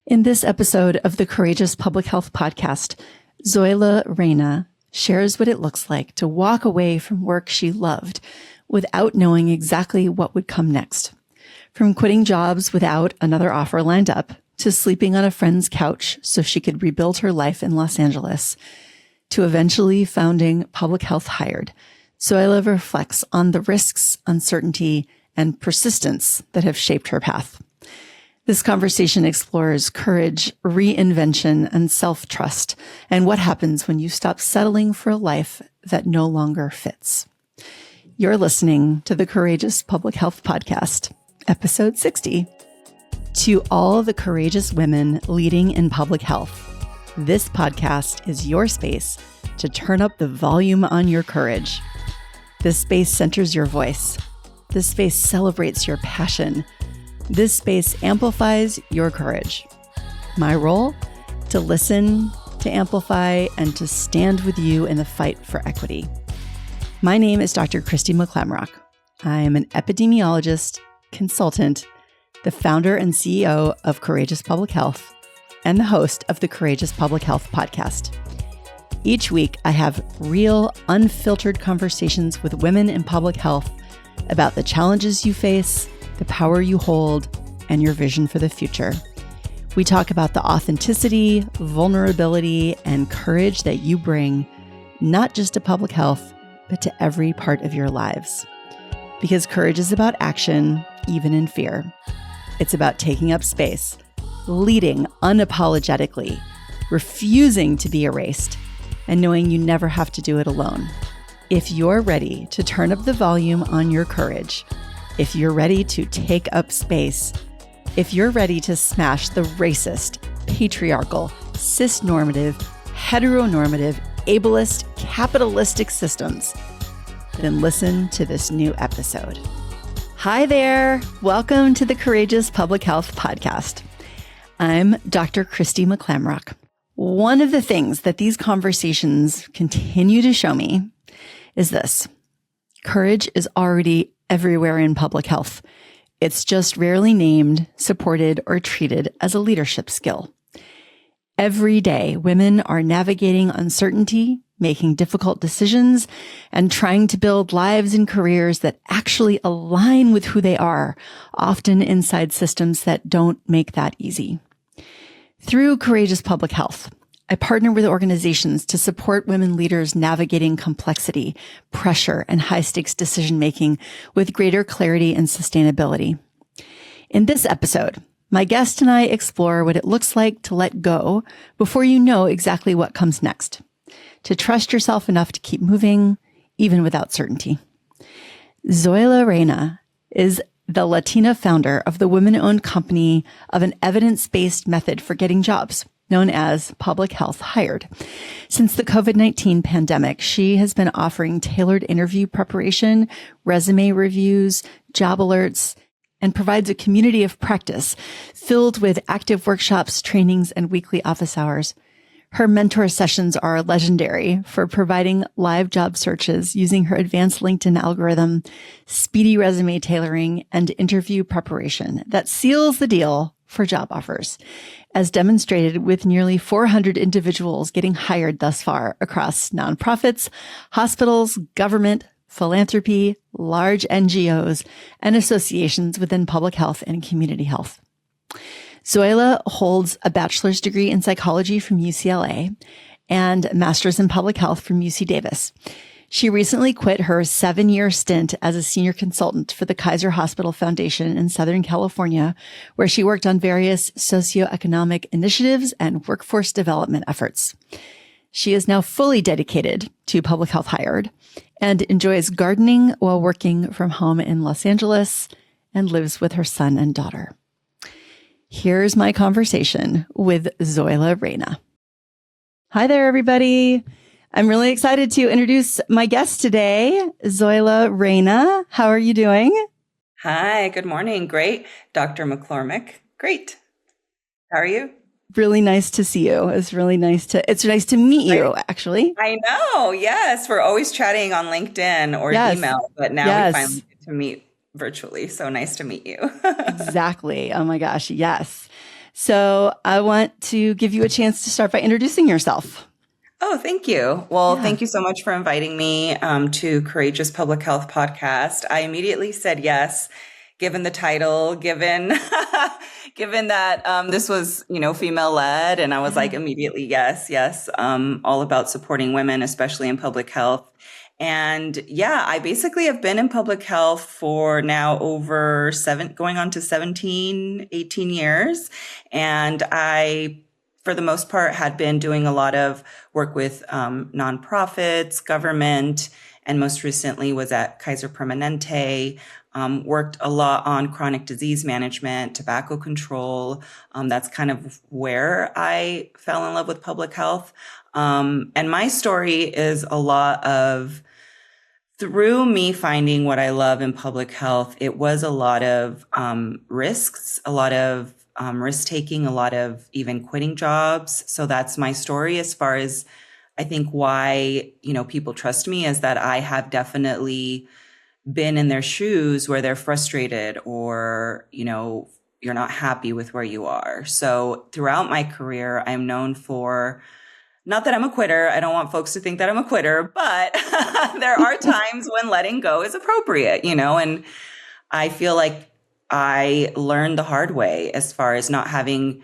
In this episode of the Courageous Public Health Podcast, Zoila Reyna shares what it looks like to walk away from work she loved without knowing exactly what would come next. From quitting jobs without another offer lined up, to sleeping on a friend's couch so she could rebuild her life in Los Angeles, to eventually founding Public Health Hired, Zoila reflects on the risks, uncertainty, and persistence that have shaped her path. This conversation explores courage, reinvention, and self-trust, and what happens when you stop settling for a life that no longer fits. You're listening to the Courageous Public Health Podcast, episode 60. To all the courageous women leading in public health, this podcast is your space to turn up the volume on your courage. This space centers your voice. This space celebrates your passion. This space amplifies your courage. My role? To listen, to amplify, and to stand with you in the fight for equity. My name is Dr. Christy McClamrock. I am an epidemiologist, consultant, the founder and CEO of Courageous Public Health, and the host of the Courageous Public Health Podcast. Each week, I have real, unfiltered conversations with women in public health about the challenges you face, the power you hold, and your vision for the future. We talk about the authenticity, vulnerability, and courage that you bring, not just to public health, but to every part of your lives. Because courage is about action, even in fear. It's about taking up space, leading unapologetically, refusing to be erased, and knowing you never have to do it alone. If you're ready to turn up the volume on your courage, if you're ready to take up space, if you're ready to smash the racist, patriarchal, cisnormative, heteronormative, ableist, capitalistic systems, then listen to this new episode. Hi there. Welcome to the Courageous Public Health Podcast. I'm Dr. Christy McClamrock. One of the things that these conversations continue to show me is this. Courage is already everywhere in public health. It's just rarely named, supported, or treated as a leadership skill. Every day, women are navigating uncertainty, making difficult decisions, and trying to build lives and careers that actually align with who they are, often inside systems that don't make that easy. Through Courageous Public Health, I partner with organizations to support women leaders navigating complexity, pressure, and high-stakes decision-making with greater clarity and sustainability. In this episode, my guest and I explore what it looks like to let go before you know exactly what comes next, to trust yourself enough to keep moving, even without certainty. Zoila Reyna is the Latina founder of the women-owned company of an evidence-based method for getting jobs, known as Public Health Hired. Since the COVID-19 pandemic, she has been offering tailored interview preparation, resume reviews, job alerts, and provides a community of practice filled with active workshops, trainings, and weekly office hours. Her mentor sessions are legendary for providing live job searches using her advanced LinkedIn algorithm, speedy resume tailoring, and interview preparation that seals the deal for job offers, as demonstrated with nearly 400 individuals getting hired thus far across nonprofits, hospitals, government, philanthropy, large NGOs, and associations within public health and community health. Zoila holds a bachelor's degree in psychology from UCLA and a master's in public health from UC Davis. She recently quit her 7-year stint as a senior consultant for the Kaiser Hospital Foundation in Southern California, where she worked on various socioeconomic initiatives and workforce development efforts. She is now fully dedicated to Public Health Hired and enjoys gardening while working from home in Los Angeles and lives with her son and daughter. Here's my conversation with Zoila Reyna. Hi there, everybody. I'm really excited to introduce my guest today, Zoila Reyna. How are you doing? Hi, good morning. Great. Dr. McCormick. Great. How are you? Really nice to see you. It's nice to meet you, actually. I know. Yes. We're always chatting on LinkedIn or email, but now we finally get to meet virtually. So nice to meet you. Exactly. Oh my gosh. Yes. So I want to give you a chance to start by introducing yourself. Oh, thank you. Well, Yeah. thank you so much for inviting me to Courageous Public Health Podcast. I immediately said yes, given the title, given given that this was, female led, and I was like immediately yes, all about supporting women, especially in public health. And yeah, I basically have been in public health for now over going on to 17, 18 years. And for the most part, had been doing a lot of work with nonprofits, government, and most recently was at Kaiser Permanente. Worked a lot on chronic disease management, tobacco control. That's kind of where I fell in love with public health. And my story is a lot of through me finding what I love in public health. It was a lot of risks, a lot of risk taking, a lot of even quitting jobs. So that's my story as far as I think why, people trust me is that I have definitely been in their shoes where they're frustrated or, you're not happy with where you are. So throughout my career, I'm known for, not that I'm a quitter. I don't want folks to think that I'm a quitter, but there are times when letting go is appropriate, and I feel like I learned the hard way as far as not having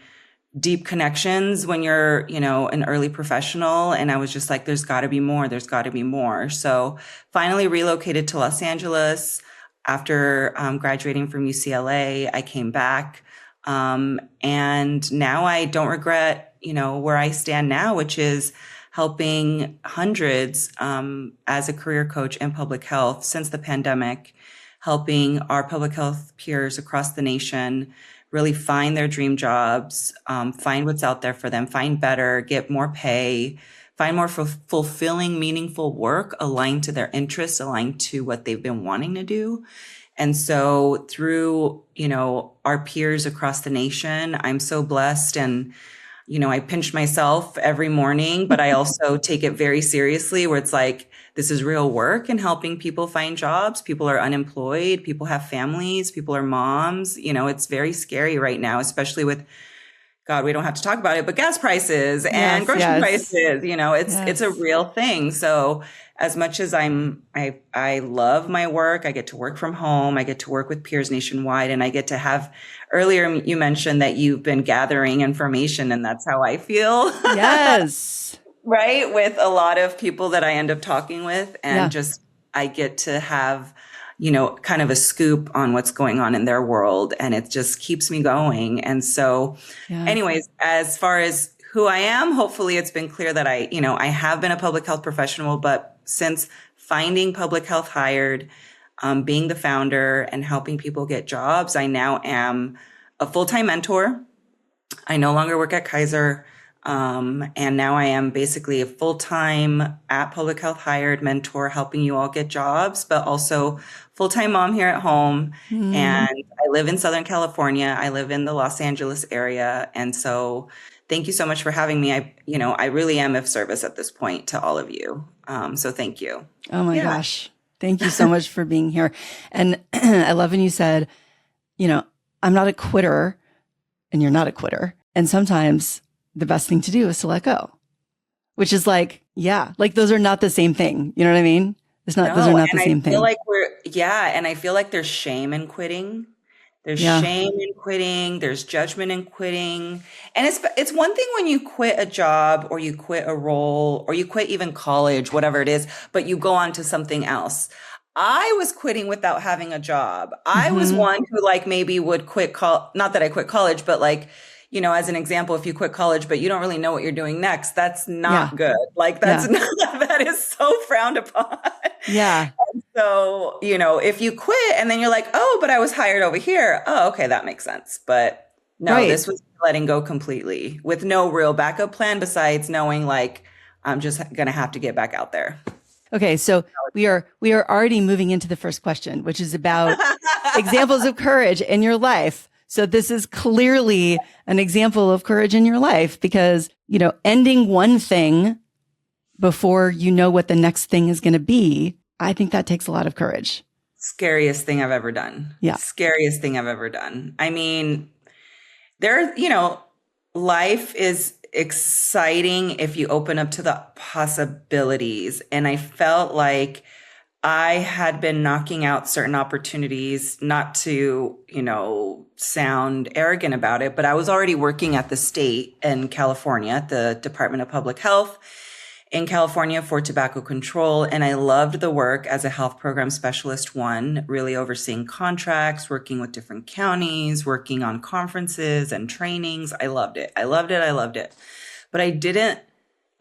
deep connections when you're, an early professional. And I was just like, there's got to be more. There's got to be more. So finally relocated to Los Angeles after graduating from UCLA. I came back. And now I don't regret, where I stand now, which is helping hundreds as a career coach in public health since the pandemic, helping our public health peers across the nation really find their dream jobs, find what's out there for them, find better, get more pay, find more fulfilling, meaningful work aligned to their interests, aligned to what they've been wanting to do. And so through, our peers across the nation, I'm so blessed. And, I pinch myself every morning, but I also take it very seriously where it's like, this is real work and helping people find jobs. People are unemployed. People have families. People are moms. It's very scary right now, especially with, God, we don't have to talk about it, but gas prices and grocery prices, it's a real thing. So as much as I love my work, I get to work from home, I get to work with peers nationwide, and I get to have, earlier you mentioned that you've been gathering information, and that's how I feel. Yes. Right? With a lot of people that I end up talking with, and just, I get to have, kind of a scoop on what's going on in their world, and it just keeps me going. And so anyways, as far as who I am, hopefully it's been clear that I have been a public health professional, but since finding Public Health Hired, being the founder and helping people get jobs, I now am a full-time mentor. I no longer work at Kaiser. And now I am basically a full-time at Public Health Hired mentor, helping you all get jobs, but also full-time mom here at home. And I live in Southern California. I live in the Los Angeles area. And so thank you so much for having me. I really am of service at this point to all of you. So thank you. Oh my gosh. Thank you so much for being here. And I love when you said, I'm not a quitter and you're not a quitter. And sometimes the best thing to do is to let go, which is like those are not the same thing. You know what I mean? Those are not the same thing. And I feel like there's shame in quitting. There's shame in quitting. There's judgment in quitting. And it's one thing when you quit a job or you quit a role or you quit even college, whatever it is, but you go on to something else. I was quitting without having a job. I was one who maybe would quit not that I quit college, but as an example, if you quit college, but you don't really know what you're doing next, that's not good. That is so frowned upon. Yeah. And so, if you quit and then you're like, oh, but I was hired over here. Oh, okay. That makes sense. But no, this was letting go completely with no real backup plan besides knowing I'm just going to have to get back out there. Okay. So we are already moving into the first question, which is about examples of courage in your life. So this is clearly an example of courage in your life because, ending one thing before you know what the next thing is going to be, I think that takes a lot of courage. Scariest thing I've ever done. Yeah. Scariest thing I've ever done. I mean, there, life is exciting if you open up to the possibilities. And I felt like I had been knocking out certain opportunities, not to, sound arrogant about it, but I was already working at the state in California, at the Department of Public Health in California for tobacco control. And I loved the work as a health program specialist, really overseeing contracts, working with different counties, working on conferences and trainings. I loved it. I loved it. I loved it. But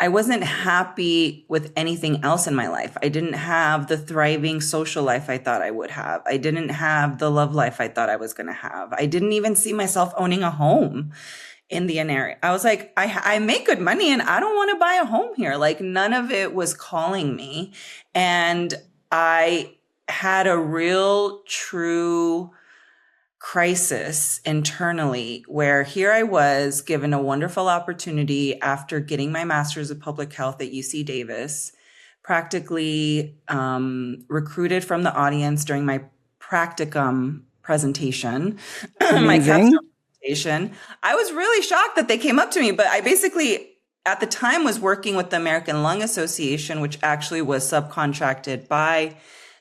I wasn't happy with anything else in my life. I didn't have the thriving social life I thought I would have. I didn't have the love life I thought I was going to have. I didn't even see myself owning a home in the area. I was like, I make good money and I don't want to buy a home here. Like, none of it was calling me. And I had a real, true crisis internally where here I was given a wonderful opportunity after getting my master's of public health at UC Davis, practically recruited from the audience during my practicum presentation, my capstone presentation. I was really shocked that they came up to me, but I basically at the time was working with the American Lung Association, which actually was subcontracted by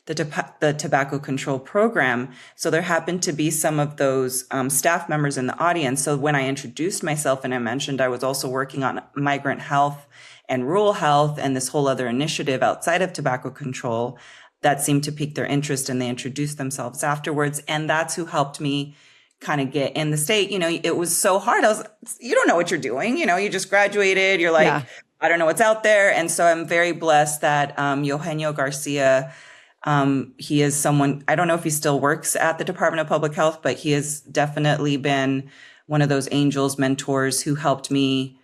the tobacco control program. So there happened to be some of those staff members in the audience. So when I introduced myself and I mentioned I was also working on migrant health and rural health and this whole other initiative outside of tobacco control, that seemed to pique their interest and they introduced themselves afterwards. And that's who helped me kind of get in the state. It was so hard. You don't know what you're doing. You just graduated. You're like, yeah. I don't know what's out there. And so I'm very blessed that Eugenio Garcia, he is someone, I don't know if he still works at the Department of Public Health, but he has definitely been one of those angels, mentors who helped me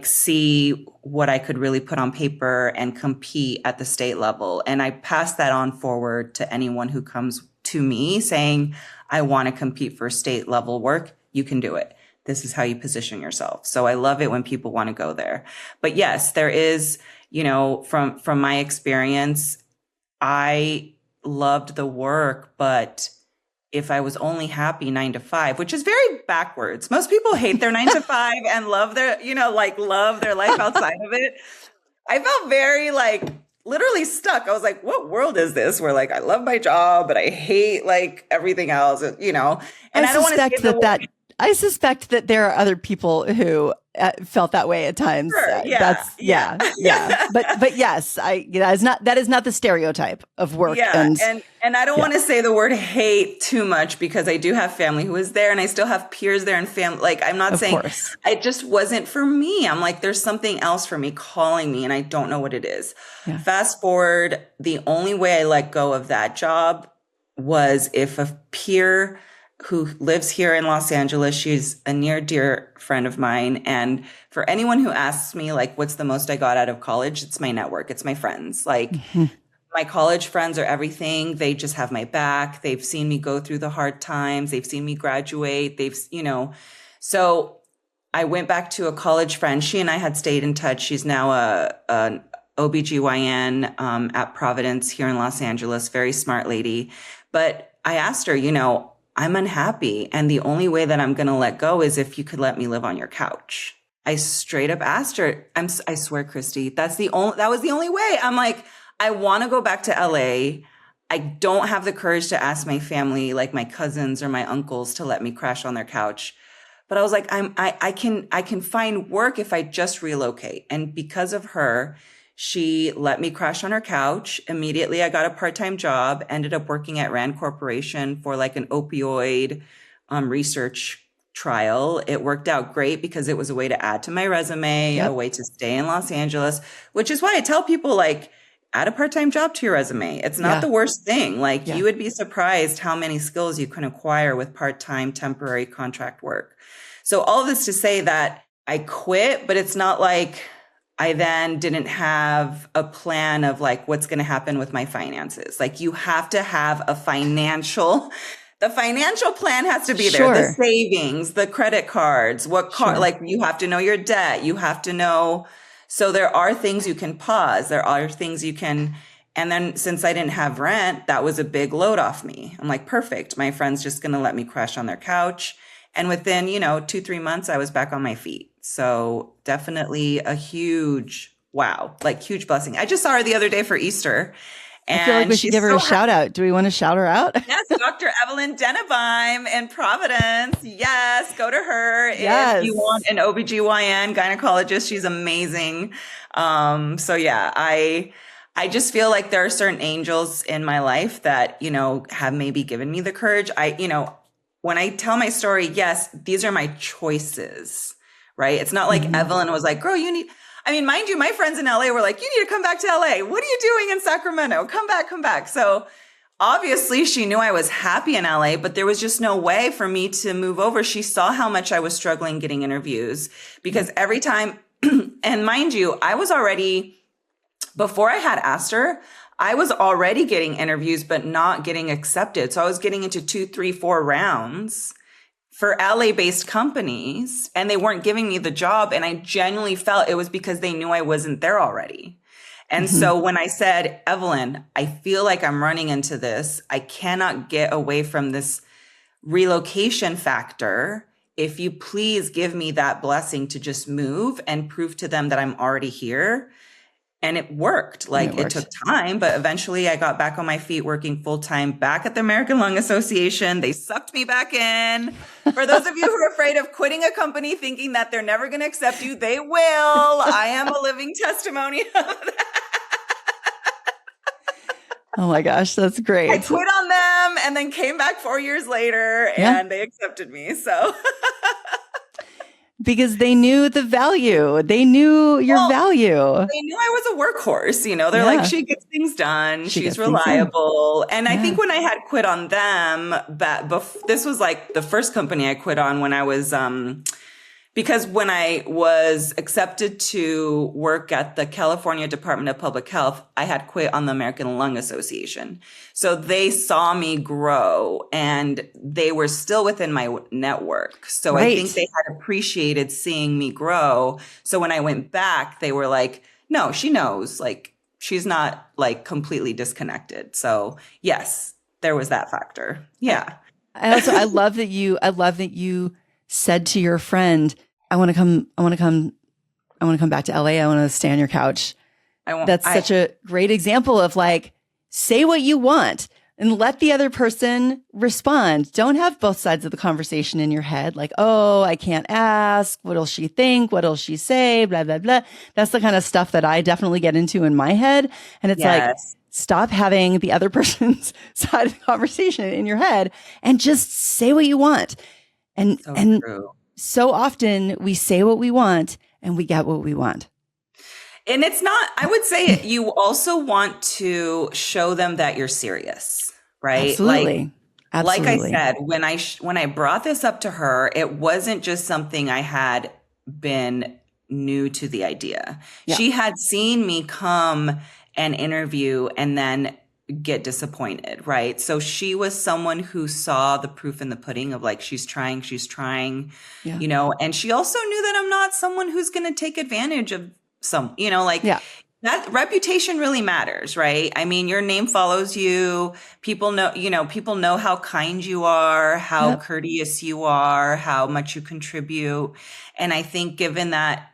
see what I could really put on paper and compete at the state level. And I pass that on forward to anyone who comes to me saying, I want to compete for state level work. You can do it. This is how you position yourself. So I love it when people want to go there. But yes, there is, from my experience, I loved the work, but if I was only happy 9 to 5, which is very backwards. Most people hate their 9 to 5 and love their, love their life outside of it. I felt very literally stuck. I was like, what world is this? Where I love my job, but I hate everything else, And I don't want to say I suspect that there are other people who felt that way at times. Sure, yeah. But yes, that is not the stereotype of work. Yeah, and I don't want to say the word hate too much because I do have family who is there, and I still have peers there and family. I'm not saying it just wasn't for me. I'm there's something else for me calling me, and I don't know what it is. Yeah. Fast forward, the only way I let go of that job was if a peer who lives here in Los Angeles. She's a near dear friend of mine. And for anyone who asks me, what's the most I got out of college? It's my network. It's my friends. My college friends are everything. They just have my back. They've seen me go through the hard times. They've seen me graduate. So I went back to a college friend. She and I had stayed in touch. She's now an OBGYN at Providence here in Los Angeles. Very smart lady. But I asked her, I'm unhappy. And the only way that I'm going to let go is if you could let me live on your couch. I straight up asked her, I swear, Christy, that was the only way. I'm I want to go back to LA. I don't have the courage to ask my family, my cousins or my uncles, to let me crash on their couch. But I was I can find work if I just relocate. And because of her, she let me crash on her couch. Immediately, I got a part-time job, ended up working at Rand Corporation for an opioid research trial. It worked out great because it was a way to add to my resume, a way to stay in Los Angeles, which is why I tell people add a part-time job to your resume. It's not the worst thing. You would be surprised how many skills you can acquire with part-time temporary contract work. So all of this to say that I quit, but it's not I then didn't have a plan of what's going to happen with my finances. You have to have the financial plan has to be there. The savings, the credit cards, you have to know your debt. You have to know. So there are things you can pause. There are things you can. And then since I didn't have rent, that was a big load off me. I'm perfect. My friend's just going to let me crash on their couch. And within, 2-3 months, I was back on my feet. So definitely a huge wow, like huge blessing. I just saw her the other day for Easter, I feel like and we should she's give her so a shout out. Do we want to shout her out? Yes, Dr. Evelyn Dennebeim in Providence. Yes, go to her if you want Yes. an OBGYN gynecologist. She's amazing. So yeah, I just feel like there are certain angels in my life that, have maybe given me the courage. When I tell my story, yes, these are my choices, right? It's not like Evelyn was like, girl, mind you, my friends in LA were like, you need to come back to LA. What are you doing in Sacramento? Come back, come back. So obviously she knew I was happy in LA, but there was just no way for me to move over. She saw how much I was struggling getting interviews because every time, and mind you, I was already, before I had asked her, I was already getting interviews, but not getting accepted. So I was getting into 2, 3, 4 rounds for LA-based companies, and they weren't giving me the job. And I genuinely felt it was because they knew I wasn't there already. And so when I said, Evelyn, I feel like I'm running into this, I cannot get away from this relocation factor. If you please give me that blessing to just move and prove to them that I'm already here. And it worked. Like it took time, but eventually I got back on my feet working full time back at the American Lung Association. They sucked me back in. For those of you who are afraid of quitting a company thinking that they're never going to accept you, they will. I am a living testimony of that. Oh my gosh, that's great. I quit on them and then came back 4 years later and they accepted me. So because they knew the value. They knew your value. They knew I was a workhorse. They're like, she gets things done. She's reliable. And I think when I had quit on them, this was like the first company I quit on when I was, because when I was accepted to work at the California Department of Public Health, I had quit on the American Lung Association. So they saw me grow and they were still within my network. So I think they had appreciated seeing me grow. So when I went back, they were like, no, she knows, like, she's not like completely disconnected. So yes, there was that factor. Yeah. I love that you said to your friend, I want to come back to LA. I want to stay on your couch. That's such a great example of like, say what you want and let the other person respond. Don't have both sides of the conversation in your head. Like, oh, I can't ask. What'll she think? What'll she say? Blah, blah, blah. That's the kind of stuff that I definitely get into in my head. And it's like, stop having the other person's side of the conversation in your head and just say what you want. And true. So often we say what we want and we get what we want. And it's not, I would say you also want to show them that you're serious, right? Absolutely. Like I said, when I brought this up to her, it wasn't just something I had been new to the idea. Yeah. She had seen me come and interview and then get disappointed, right? So she was someone who saw the proof in the pudding of like, she's trying, and she also knew that I'm not someone who's going to take advantage of that reputation really matters, right? I mean, your name follows you. People know how kind you are, how courteous you are, how much you contribute. And I think given that,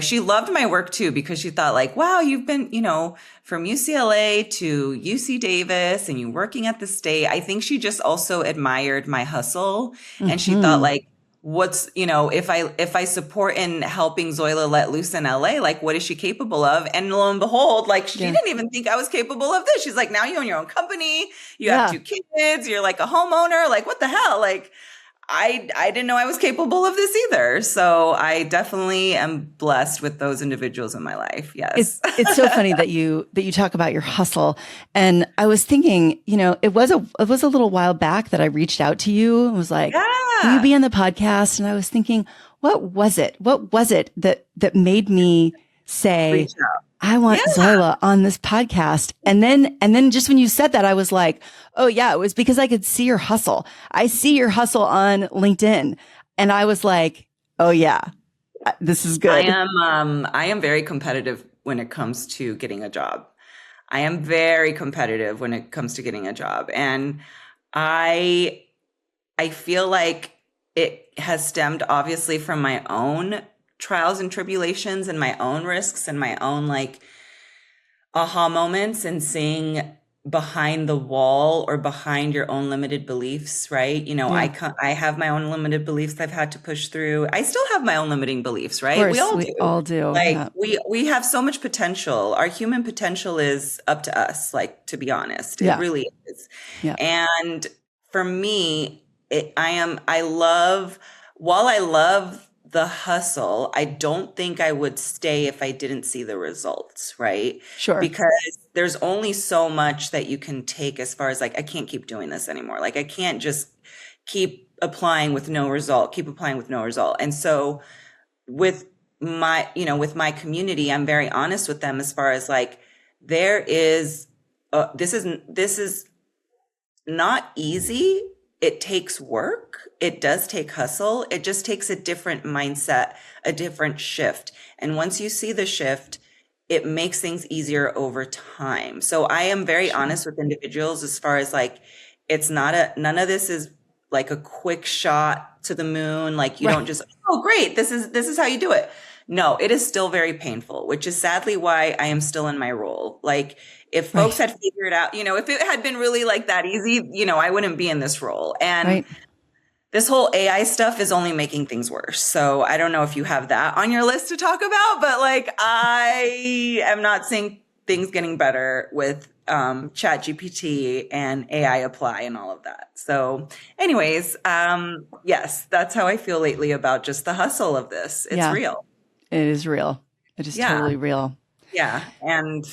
she loved my work too, because she thought like, wow, you've been, from UCLA to UC Davis and you working at the state. I think she just also admired my hustle. And she thought like, if I support in helping Zoila let loose in LA, like what is she capable of? And lo and behold, like she didn't even think I was capable of this. She's like, now you own your own company. You have 2 kids. You're like a homeowner. Like what the hell? Like I didn't know I was capable of this either. So I definitely am blessed with those individuals in my life. Yes. It's so funny that you talk about your hustle. And I was thinking, it was a little while back that I reached out to you and was like, will you be on the podcast? And I was thinking, what was it? What was it that made me say, I want Zoila on this podcast? And then just when you said that, I was like, oh yeah, it was because I could see your hustle. I see your hustle on LinkedIn. And I was like, oh yeah, this is good. I am very competitive when it comes to getting a job. I am very competitive when it comes to getting a job. And I feel like it has stemmed obviously from my own trials and tribulations and my own risks and my own like aha moments and seeing behind the wall or behind your own limited beliefs, right? You know, Yeah. I have my own limited beliefs I've had to push through. I still have my own limiting beliefs, Of right? We course, all we do. all do. Like Yeah. we have so much potential. Our human potential is up to us, like to be honest. It Yeah. really is. Yeah. And for me, I love, while I love the hustle, I don't think I would stay if I didn't see the results, right? Sure. Because there's only so much that you can take as far as like, I can't keep doing this anymore. Like I can't just keep applying with no result, keep applying with no result. And so with with my community, I'm very honest with them as far as like, there is, this is not easy. It takes work. It does take hustle. It just takes a different mindset, a different shift. And once you see the shift, it makes things easier over time. So I am very honest with individuals as far as like, none of this is like a quick shot to the moon. Like you don't just, oh, great. This is how you do it. No, it is still very painful, which is sadly why I am still in my role. Like if folks had figured out, if it had been really like that easy, I wouldn't be in this role. And this whole AI stuff is only making things worse. So I don't know if you have that on your list to talk about, but like I am not seeing things getting better with Chat GPT and AI apply and all of that. So anyways, yes, that's how I feel lately about just the hustle of this. It's real. It is real. It is totally real. Yeah. And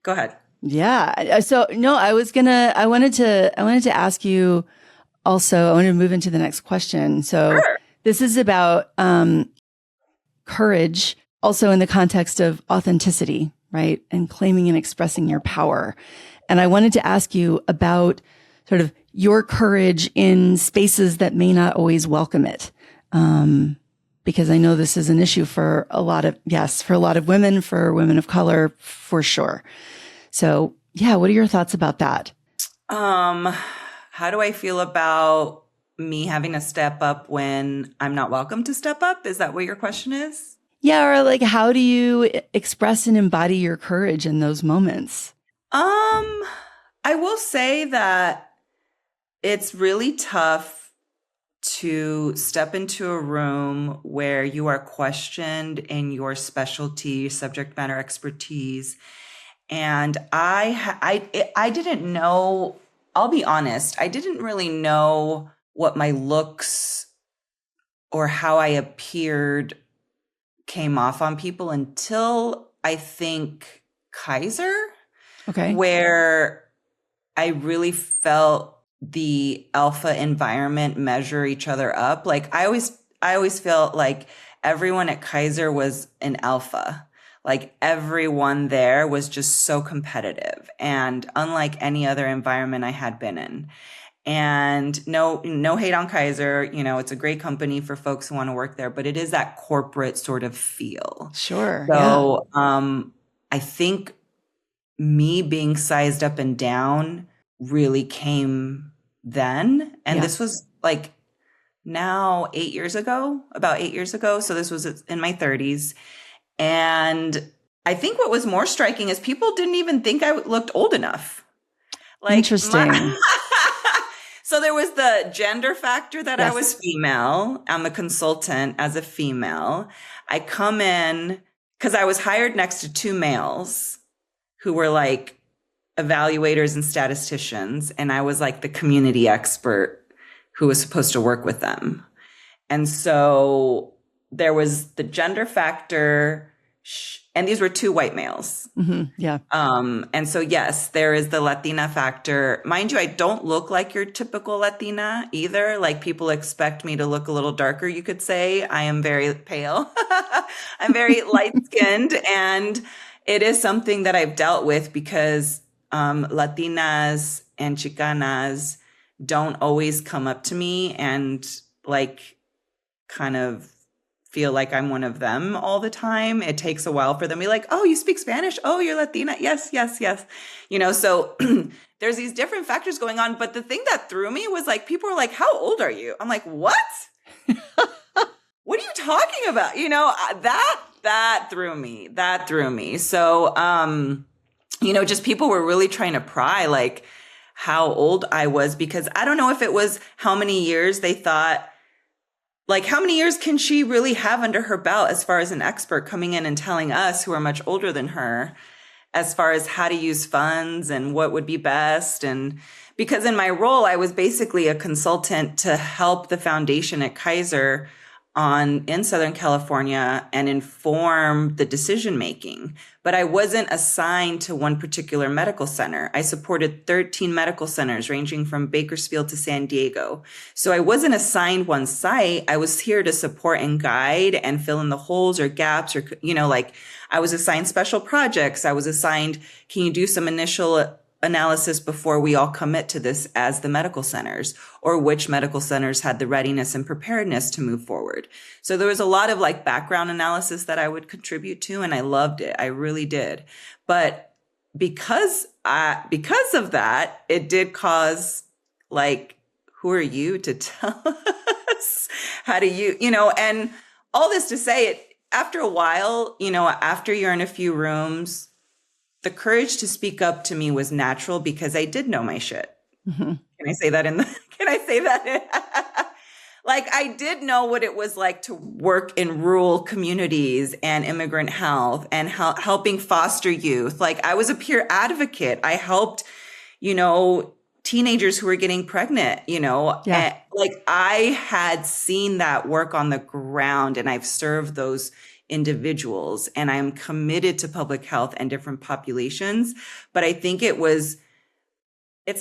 go ahead. Yeah. So no, I wanted to ask you also, I wanted to move into the next question. So this is about courage, also in the context of authenticity, right? And claiming and expressing your power. And I wanted to ask you about sort of your courage in spaces that may not always welcome it. Because I know this is an issue for a lot of women, for women of color, for sure. So yeah, what are your thoughts about that? How do I feel about me having to step up when I'm not welcome to step up? Is that what your question is? Yeah. Or like, how do you express and embody your courage in those moments? I will say that it's really tough to step into a room where you are questioned in your specialty, subject matter expertise. And I didn't know, I'll be honest, I didn't really know what my looks or how I appeared came off on people until I think Kaiser, where I really felt the alpha environment measure each other up. Like I always felt like everyone at Kaiser was an alpha. Like everyone there was just so competitive and unlike any other environment I had been in. And no hate on Kaiser. It's a great company for folks who want to work there, but it is that corporate sort of feel. Sure. So, I think me being sized up and down really came then. And this was like now about 8 years ago. So this was in my 30s. And I think what was more striking is people didn't even think I looked old enough. Like, interesting. So there was the gender factor that I was female. I'm a consultant as a female. I come in because I was hired next to two males who were like evaluators and statisticians. And I was like the community expert who was supposed to work with them. And so there was the gender factor, and these were two white males. Mm-hmm. Yeah. And so, yes, there is the Latina factor. Mind you, I don't look like your typical Latina either. Like people expect me to look a little darker, you could say. I am very pale. I'm very light skinned. And it is something that I've dealt with because Latinas and Chicanas don't always come up to me and like kind of feel like I'm one of them all the time. It takes a while for them to be like, oh, you speak Spanish? Oh, you're Latina? Yes, yes, yes. So there's these different factors going on. But the thing that threw me was like, people were like, how old are you? I'm like, what? What are you talking about? That threw me. That threw me. So, just people were really trying to pry like how old I was, because I don't know if it was how many years they thought, like, how many years can she really have under her belt as far as an expert coming in and telling us who are much older than her as far as how to use funds and what would be best. And because in my role, I was basically a consultant to help the foundation at Kaiser in Southern California and inform the decision making. But I wasn't assigned to one particular medical center. I supported 13 medical centers ranging from Bakersfield to San Diego. So I wasn't assigned one site. I was here to support and guide and fill in the holes or gaps, or, I was assigned special projects. I was assigned, can you do some initial analysis before we all commit to this as the medical centers, or which medical centers had the readiness and preparedness to move forward. So there was a lot of like background analysis that I would contribute to, and I loved it. I really did. But because of that, it did cause like, who are you to tell us how do you, and all this to say it, after a while, after you're in a few rooms, the courage to speak up to me was natural because I did know my shit. Mm-hmm. Can I say that? Like, I did know what it was like to work in rural communities and immigrant health and helping foster youth. Like, I was a peer advocate. I helped, teenagers who were getting pregnant, Yeah. And, like, I had seen that work on the ground, and I've served those individuals, and I'm committed to public health and different populations. But I think it's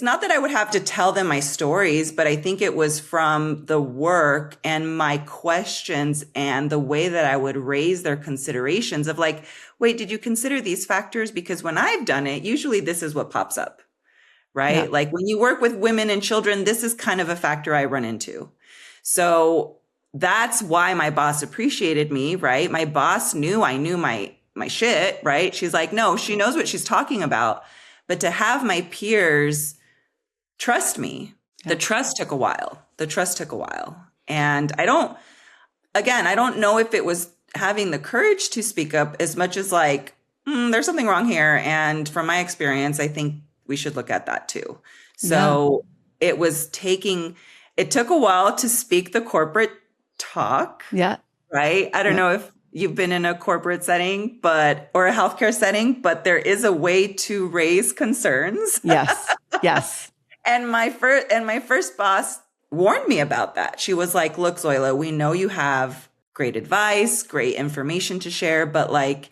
not that I would have to tell them my stories, but I think it was from the work and my questions and the way that I would raise their considerations of like, wait, did you consider these factors? Because when I've done it, usually this is what pops up, right? Yeah. Like when you work with women and children, this is kind of a factor I run into. So that's why my boss appreciated me, right? My boss knew I knew my shit, right? She's like, no, she knows what she's talking about. But to have my peers trust me, the trust took a while. And I don't know if it was having the courage to speak up as much as like, there's something wrong here. And from my experience, I think we should look at that too. So it took a while to speak the corporate talk. Yeah. Right. I don't know if you've been in a corporate setting, or a healthcare setting, but there is a way to raise concerns. Yes. Yes. And my first boss warned me about that. She was like, look, Zoila, we know you have great advice, great information to share, but like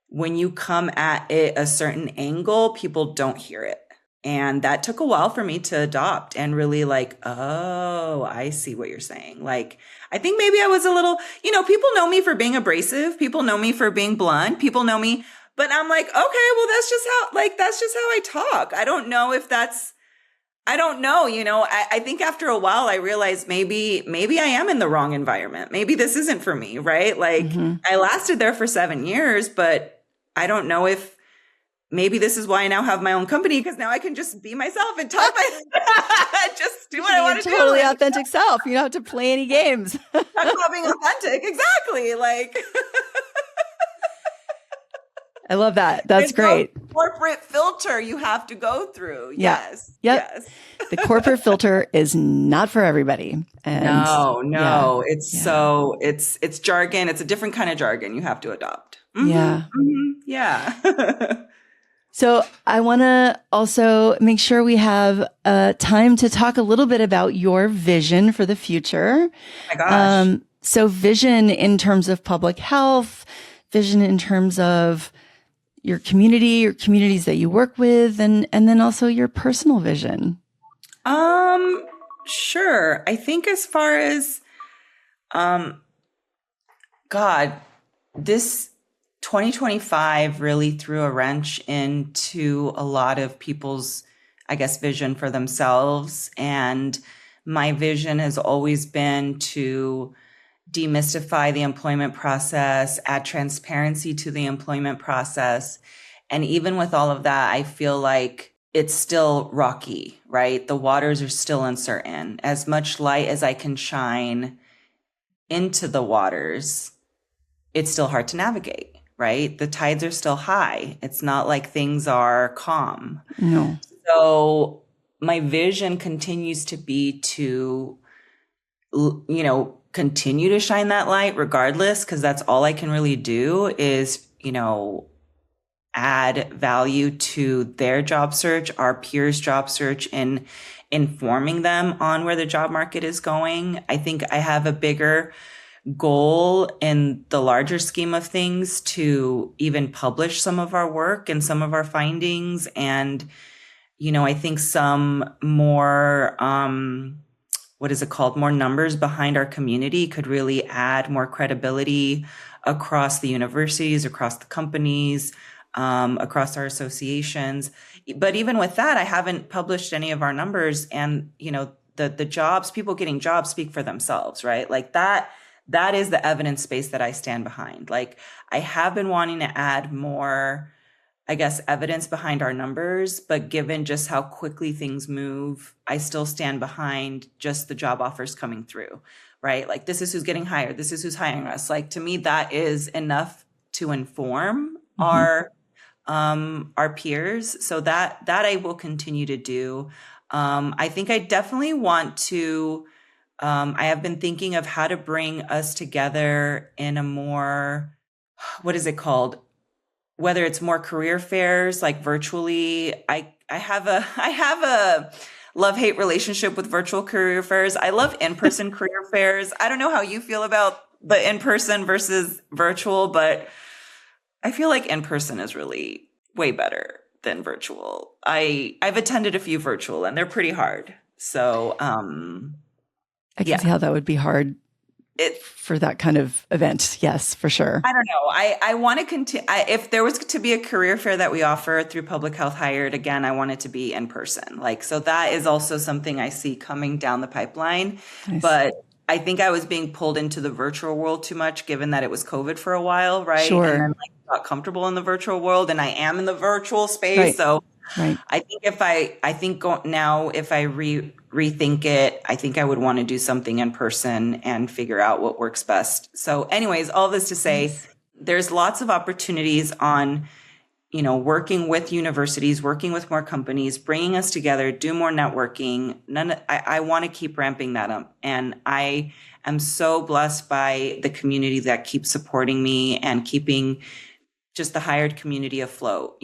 when you come at it a certain angle, people don't hear it. And that took a while for me to adopt and really like, oh, I see what you're saying. Like, I think maybe I was a little, people know me for being abrasive. People know me for being blunt. People know me, but I'm like, okay, well, that's just how I talk. I don't know. I think after a while I realized maybe I am in the wrong environment. Maybe this isn't for me, right? Like I lasted there for 7 years, but I don't know if maybe this is why I now have my own company, because now I can just be myself and talk just do what I want to do. Totally authentic self. You don't have to play any games. Talk about being authentic. Exactly. Like I love that. That's great. No corporate filter you have to go through. Yeah. Yes. Yep. Yes. The corporate filter is not for everybody. And no. It's jargon. It's a different kind of jargon you have to adopt. Mm-hmm. Yeah. Mm-hmm. Yeah. So I want to also make sure we have time to talk a little bit about your vision for the future. Oh my gosh. So vision in terms of public health, vision in terms of your community, your communities that you work with, and then also your personal vision. Sure. I think as far as, this 2025 really threw a wrench into a lot of people's, I guess, vision for themselves. And my vision has always been to demystify the employment process, add transparency to the employment process. And even with all of that, I feel like it's still rocky, right? The waters are still uncertain. As much light as I can shine, into the waters, it's still hard to navigate, right? The tides are still high. It's not like things are calm. No. So my vision continues to be to, continue to shine that light regardless, because that's all I can really do is, add value to their job search, our peers' job search, and informing them on where the job market is going. I think I have a bigger goal in the larger scheme of things to even publish some of our work and some of our findings. And, I think some more, what is it called? More numbers behind our community could really add more credibility across the universities, across the companies, across our associations. But even with that, I haven't published any of our numbers. And, the jobs, people getting jobs speak for themselves, right? Like that is the evidence base that I stand behind. Like I have been wanting to add more, I guess, evidence behind our numbers, but given just how quickly things move, I still stand behind just the job offers coming through, right? Like this is who's getting hired. This is who's hiring us. Like to me, that is enough to inform our peers. So that I will continue to do. I think I definitely want to, I have been thinking of how to bring us together in a more, what is it called? Whether it's more career fairs, like virtually. I have a love-hate relationship with virtual career fairs. I love in-person career fairs. I don't know how you feel about the in-person versus virtual, but I feel like in-person is really way better than virtual. I've attended a few virtual and they're pretty hard. So, I can see how that would be hard for that kind of event. Yes, for sure. I don't know. I want to continue. If there was to be a career fair that we offer through Public Health Hired, again, I want it to be in person. Like, so that is also something I see coming down the pipeline. Nice. But I think I was being pulled into the virtual world too much, given that it was COVID for a while, right? Sure. And then got comfortable in the virtual world, and I am in the virtual space. Right. So right. I think if I rethink it, I think I would want to do something in person and figure out what works best. So anyways, all this to say, there's lots of opportunities on, working with universities, working with more companies, bringing us together, do more networking. I want to keep ramping that up. And I am so blessed by the community that keeps supporting me and keeping just the hired community afloat,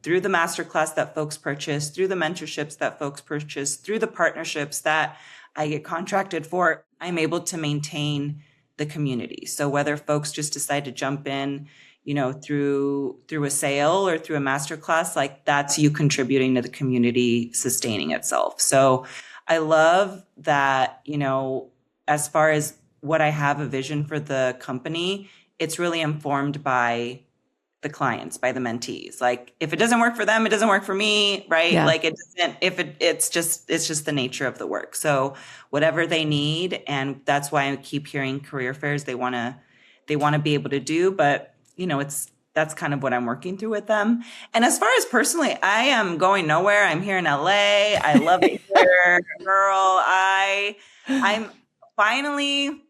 through the masterclass that folks purchase, through the mentorships that folks purchase, through the partnerships that I get contracted for, I'm able to maintain the community. So whether folks just decide to jump in, through a sale or through a masterclass, like that's you contributing to the community sustaining itself. So I love that, as far as what I have a vision for the company, it's really informed by the clients, by the mentees. Like if it doesn't work for them, it doesn't work for me, right? Yeah. Like it doesn't, it's just the nature of the work. So whatever they need, and that's why I keep hearing career fairs they want to be able to do, but that's kind of what I'm working through with them. And as far as personally, I am going nowhere. I'm here in LA. I love it here, girl. I'm finally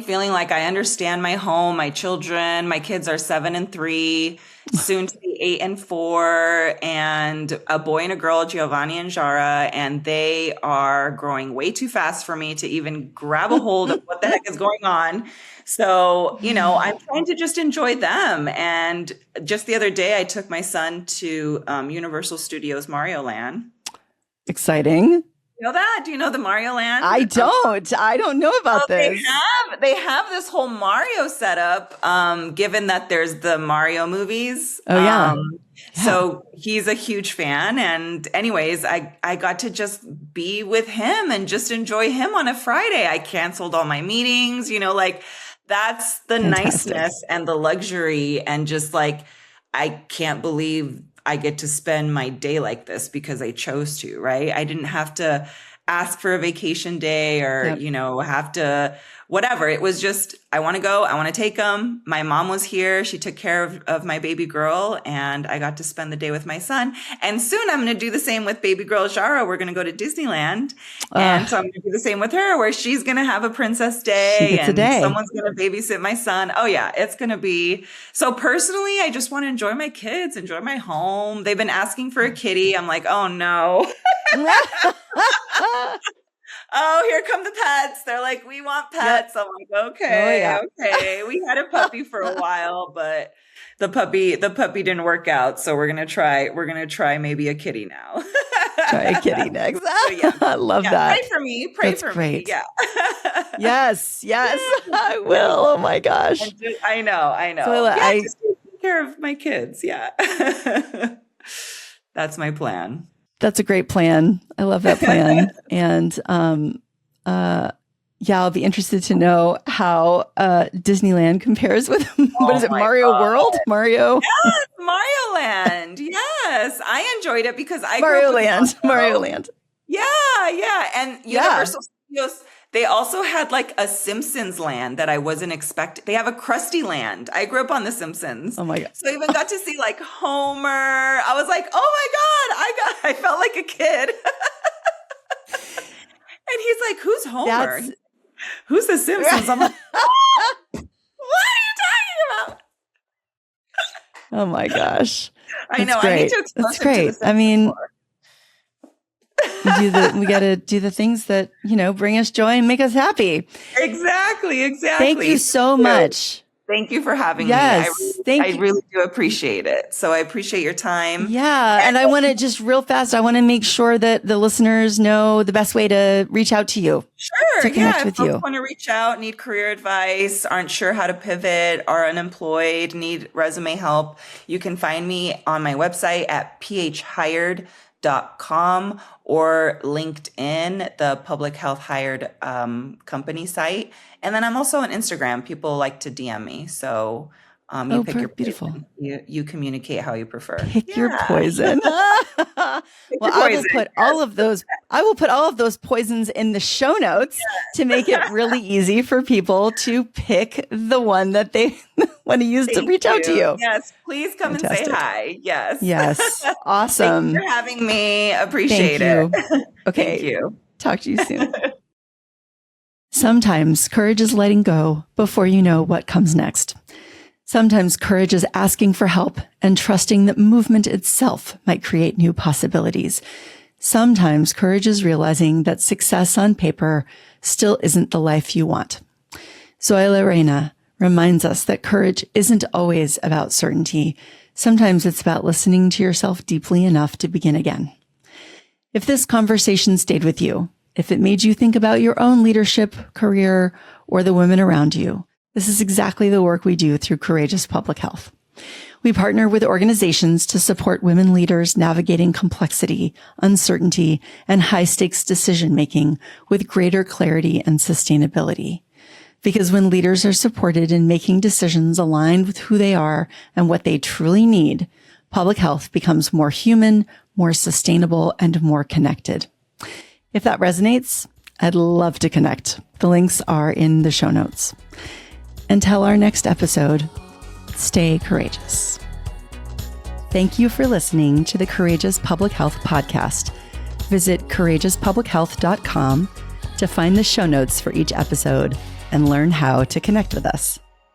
feeling like I understand my home, my children. My kids are 7 and 3, soon to be 8 and 4, and a boy and a girl, Giovanni and Jara, and they are growing way too fast for me to even grab a hold of what the heck is going on. So, I'm trying to just enjoy them. And just the other day, I took my son to Universal Studios Mario Land. Exciting. You know that? Do you know the Mario Land? I don't know about this. They have this whole Mario setup, given that there's the Mario movies. Oh, yeah. So he's a huge fan. And anyways, I got to just be with him and just enjoy him on a Friday. I canceled all my meetings, that's the Fantastic. niceness and the luxury. And just like, I can't believe I get to spend my day like this because I chose to, right? I didn't have to ask for a vacation day or, Yep. have to, whatever. It was just, I want to go. I want to take them. My mom was here. She took care of my baby girl, and I got to spend the day with my son. And soon I'm going to do the same with baby girl Jara. We're going to go to Disneyland. And so I'm going to do the same with her, where she's going to have a princess day and someone's going to babysit my son. Oh yeah, it's going to be. So personally, I just want to enjoy my kids, enjoy my home. They've been asking for a kitty. I'm like, oh no. Oh, here come the pets. They're like, we want pets. Yep. I'm like, okay. We had a puppy for a while, but the puppy didn't work out. So we're going to try maybe a kitty now. Try a kitty next. So, yeah. I love that. Pray for me. That's great. Me. Yeah. Yes, I will. Oh my gosh. I know. So just take care of my kids. Yeah. That's my plan. That's a great plan. I love that plan. And I'll be interested to know how Disneyland compares with what is it, Mario World? Mario? Yes, Mario Land. Yes, I enjoyed it because I Mario Land. Yeah. And Universal Studios, they also had like a Simpsons land that I wasn't expecting. They have a Krusty Land. I grew up on The Simpsons. Oh my God. So I even got to see like Homer. I was like, oh my God, I felt like a kid. And he's like, who's Homer? Who's The Simpsons? I'm like, what are you talking about? Oh my gosh. I know. Great. I need to expose That's great. I mean, we got to do the things that, bring us joy and make us happy. Exactly. Thank you so much. Thank you for having me. Yes, I really do appreciate it. So I appreciate your time. Yeah. And I want to just real fast, I want to make sure that the listeners know the best way to reach out to you. Sure. To connect with you. If want to reach out, need career advice, aren't sure how to pivot, are unemployed, need resume help, you can find me on my website at phhired.com or LinkedIn, the public health hired company site. And then I'm also on Instagram. People like to DM me. So you pick your beautiful. Poison. You communicate how you prefer. Pick your poison. I will put all of those poisons in the show notes to make it really easy for people to pick the one that they want to use to reach out to you. Yes, please come and say hi. Yes. Yes. Awesome. Thanks for having me. Appreciate it. Okay. Thank you. Talk to you soon. Sometimes courage is letting go before you know what comes next. Sometimes courage is asking for help and trusting that movement itself might create new possibilities. Sometimes courage is realizing that success on paper still isn't the life you want. Zoila Reyna reminds us that courage isn't always about certainty. Sometimes it's about listening to yourself deeply enough to begin again. If this conversation stayed with you, if it made you think about your own leadership, career, or the women around you, this is exactly the work we do through Courageous Public Health. We partner with organizations to support women leaders navigating complexity, uncertainty, and high-stakes decision-making with greater clarity and sustainability. Because when leaders are supported in making decisions aligned with who they are and what they truly need, public health becomes more human, more sustainable, and more connected. If that resonates, I'd love to connect. The links are in the show notes. Until our next episode, stay courageous. Thank you for listening to the Courageous Public Health Podcast. Visit courageouspublichealth.com to find the show notes for each episode and learn how to connect with us.